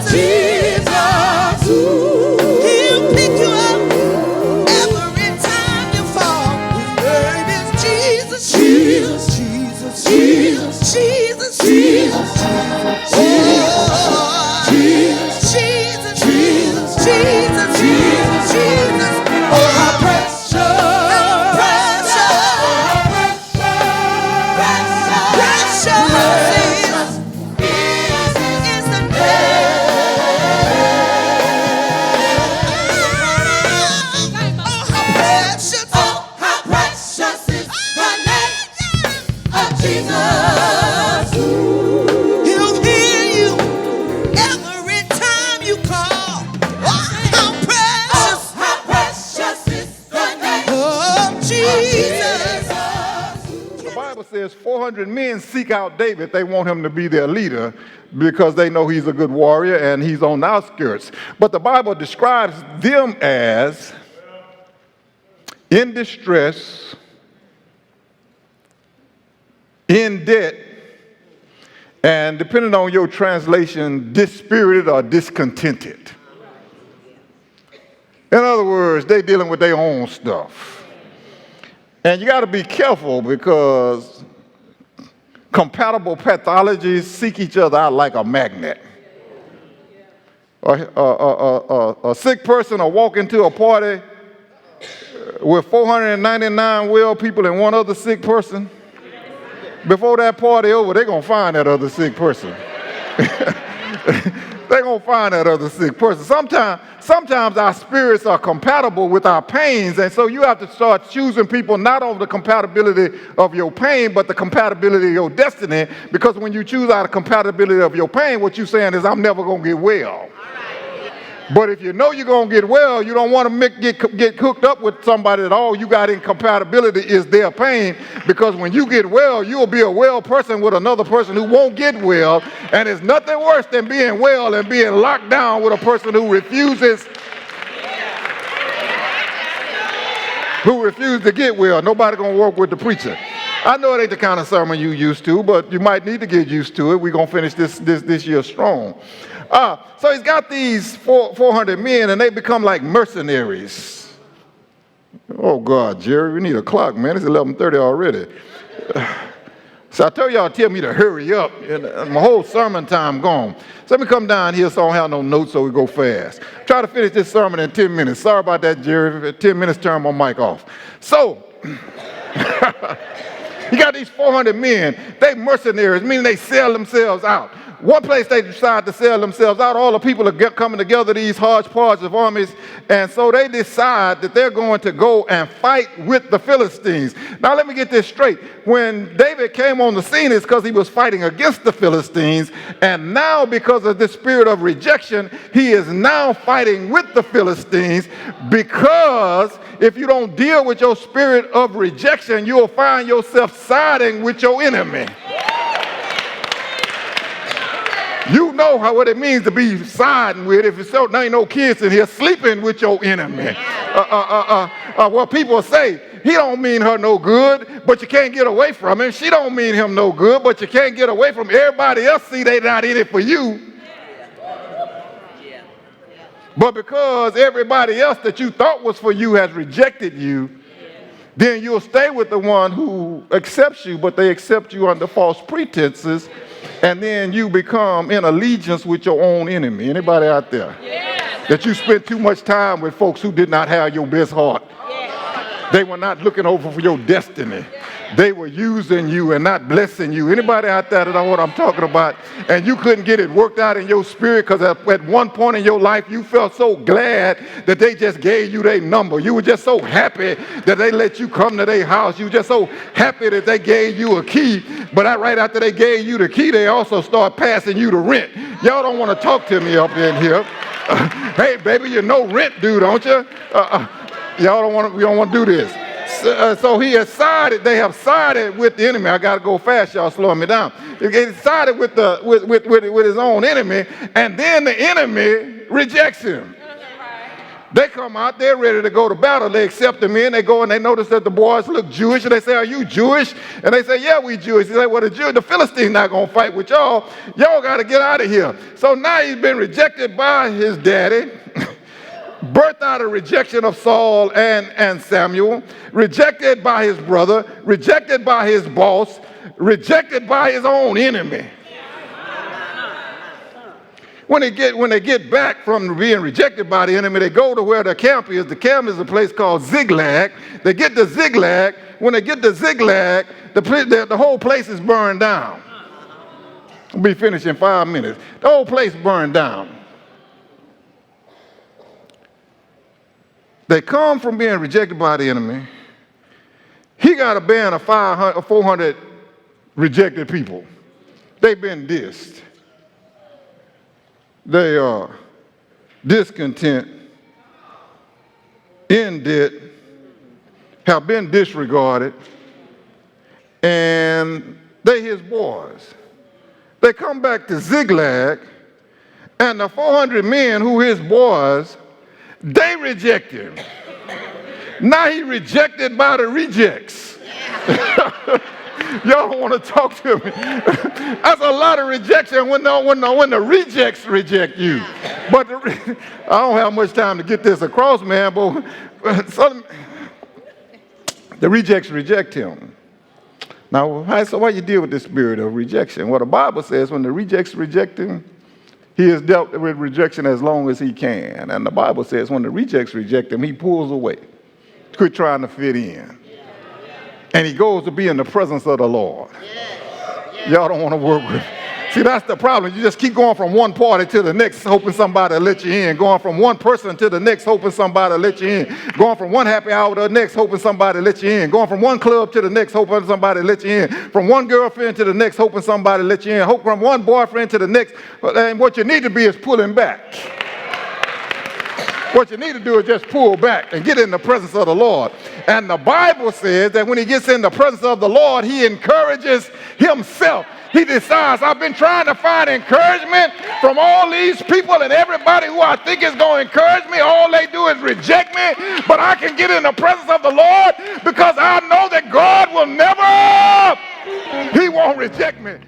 Jesus. He'll pick you up every time you fall. His name is Jesus. Jesus, Jesus, Jesus, Jesus, Jesus, Jesus, Jesus, Jesus, Jesus, Jesus, Jesus. Oh, how precious, precious is the name. Oh, how precious is the name of Jesus. He'll hear you every time you call. Oh, how precious is the name of Jesus. The Bible says 400 men seek out David. They want him to be their leader because they know he's a good warrior and he's on the outskirts. But the Bible describes them as in distress, in debt, and depending on your translation, dispirited or discontented. In other words, they're dealing with their own stuff. And you got to be careful because compatible pathologies seek each other out like a magnet. A sick person will walk into a party with 499 well people and one other sick person. Before that party over, they're going to find that other sick person. They're going to find that other sick person. Sometimes our spirits are compatible with our pains, and so you have to start choosing people not on the compatibility of your pain, but the compatibility of your destiny, because when you choose out of compatibility of your pain, what you're saying is, I'm never going to get well. But if you know you're going to get well, you don't want to get hooked up with somebody that all you got in compatibility is their pain, because when you get well, you'll be a well person with another person who won't get well, and it's nothing worse than being well and being locked down with a person who refuses to get well. Nobody going to work with the preacher. I know it ain't the kind of sermon you used to, but you might need to get used to it. We're going to finish this year strong. So he's got these 400 men, and they become like mercenaries. Oh, God, Jerry, we need a clock, man. It's 11:30 already. So I told y'all, tell me to hurry up. And my whole sermon time gone. So let me come down here so I don't have no notes so we go fast. Try to finish this sermon in 10 minutes. Sorry about that, Jerry. 10 minutes, turn my mic off. So you got these 400 men. They mercenaries, meaning they sell themselves out. One place they decide to sell themselves out, all the people are coming together, these hodgepodge of armies, and so they decide that they're going to go and fight with the Philistines. Now let me get this straight. When David came on the scene, it's because he was fighting against the Philistines, and now because of this spirit of rejection, he is now fighting with the Philistines, because if you don't deal with your spirit of rejection, you'll find yourself siding with your enemy. You know what it means to be siding with, if it's so, there ain't no kids in here, sleeping with your enemy. Well, people say, he don't mean her no good, but you can't get away from him. She don't mean him no good, but you can't get away from him. Everybody else see they not in it for you. But because everybody else that you thought was for you has rejected you, then you'll stay with the one who accepts you, but they accept you under false pretenses, and then you become in allegiance with your own enemy. Anybody out there? That you spent too much time with folks who did not have your best heart. They were not looking over for your destiny. They were using you and not blessing you. Anybody out there that know what I'm talking about? And you couldn't get it worked out in your spirit because at one point in your life you felt so glad that they just gave you their number. You were just so happy that they let you come to their house. You were just so happy that they gave you a key. But right after they gave you the key, they also start passing you the rent. Y'all don't want to talk to me up in here. Hey, baby, you know rent due, don't you? Y'all don't want to do this. So they have sided with the enemy. I got to go fast, y'all slowing me down. He sided with his own enemy, and then the enemy rejects him. They come out, they're ready to go to battle. They accept them in. They go and they notice that the boys look Jewish. And they say, are you Jewish? And they say, yeah, we Jewish. They say, well, the Philistines not going to fight with y'all. Y'all got to get out of here. So now he's been rejected by his daddy, birthed out of rejection of Saul and Samuel, rejected by his brother, rejected by his boss, rejected by his own enemy. When they get back from being rejected by the enemy, they go to where the camp is. The camp is a place called Ziklag. They get to Ziklag. When they get to Ziklag, the whole place is burned down. We'll be finished in 5 minutes. The whole place burned down. They come from being rejected by the enemy. He got a band of 400 rejected people. They've been dissed. They are discontent, in debt, have been disregarded, and they his boys. They come back to Ziklag, and the 400 men who his boys, they reject him. Now he rejected by the rejects. Y'all don't want to talk to me. That's a lot of rejection when the rejects reject you. But I don't have much time to get this across, man. But the rejects reject him. Now, so why you deal with this spirit of rejection? Well, the Bible says when the rejects reject him, he has dealt with rejection as long as he can. And the Bible says when the rejects reject him, he pulls away. Quit trying to fit in. And he goes to be in the presence of the Lord. Y'all don't want to work with. See, that's the problem. You just keep going from one party to the next, hoping somebody will let you in. Going from one person to the next, hoping somebody will let you in. Going from one happy hour to the next, hoping somebody will let you in. Going from one club to the next, hoping somebody will let you in. From one girlfriend to the next, hoping somebody will let you in. Hope from one boyfriend to the next. And what you need to be is pulling back. What you need to do is just pull back and get in the presence of the Lord. And the Bible says that when he gets in the presence of the Lord, he encourages himself. He decides, I've been trying to find encouragement from all these people and everybody who I think is going to encourage me. All they do is reject me. But I can get in the presence of the Lord because I know that God will never, he won't reject me.